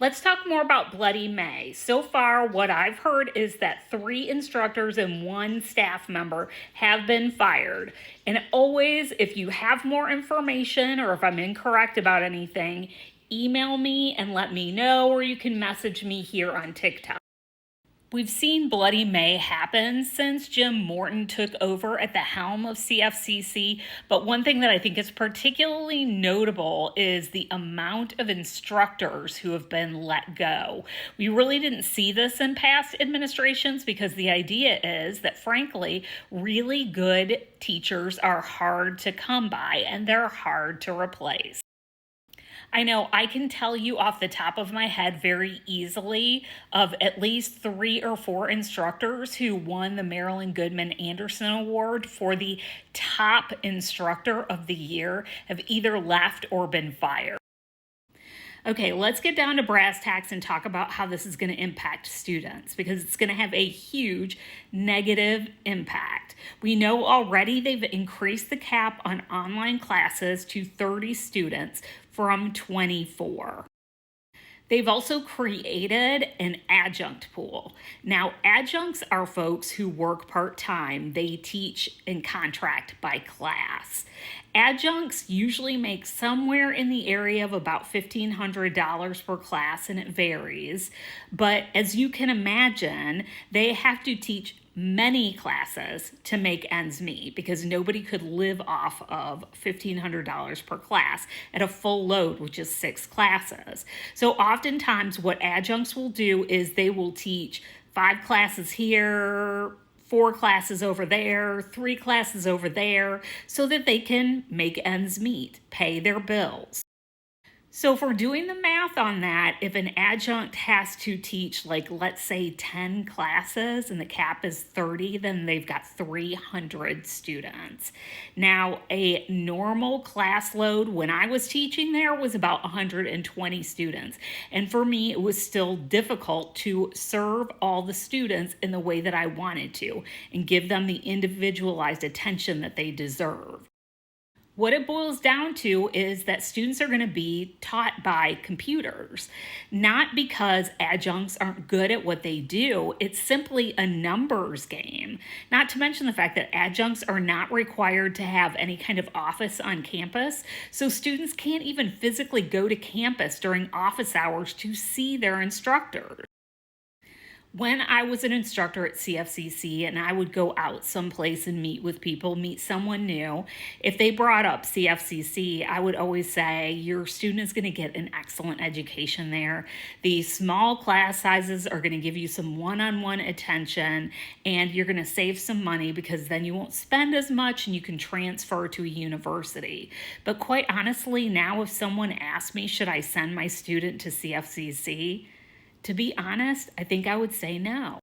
Let's talk more about Bloody May. So far, what I've heard is that 3 instructors and 1 staff member have been fired. And always, if you have more information or if I'm incorrect about anything, email me and let me know, or you can message me here on TikTok. We've seen Bloody May happen since Jim Morton took over at the helm of CFCC, but one thing that I think is particularly notable is the amount of instructors who have been let go. We really didn't see this in past administrations because the idea is that, frankly, really good teachers are hard to come by and they're hard to replace. I know I can tell you off the top of my head very easily of at least 3 or 4 instructors who won the Marilyn Goodman Anderson Award for the top instructor of the year have either left or been fired. Okay, let's get down to brass tacks and talk about how this is going to impact students because it's going to have a huge negative impact. We know already they've increased the cap on online classes to 30 students from 24. They've also created an adjunct pool. Now, adjuncts are folks who work part-time. They teach and contract by class. Adjuncts usually make somewhere in the area of about $1,500 per class, and it varies. But as you can imagine, they have to teach many classes to make ends meet because nobody could live off of $1,500 per class at a full load, which is 6 classes. So oftentimes what adjuncts will do is they will teach 5 classes here, 4 classes over there, 3 classes over there, so that they can make ends meet, pay their bills. So if we're doing the math on that, if an adjunct has to teach, like, let's say 10 classes and the cap is 30, then they've got 300 students. Now, a normal class load when I was teaching there was about 120 students. And for me, it was still difficult to serve all the students in the way that I wanted to and give them the individualized attention that they deserve. What it boils down to is that students are going to be taught by computers, not because adjuncts aren't good at what they do. It's simply a numbers game. Not to mention the fact that adjuncts are not required to have any kind of office on campus, so students can't even physically go to campus during office hours to see their instructors. When I was an instructor at CFCC and I would go out someplace and meet with people, meet someone new, if they brought up CFCC, I would always say, your student is going to get an excellent education there. The small class sizes are going to give you some one-on-one attention, and you're going to save some money because then you won't spend as much and you can transfer to a university. But quite honestly, now if someone asks me, should I send my student to CFCC? To be honest, I think I would say no.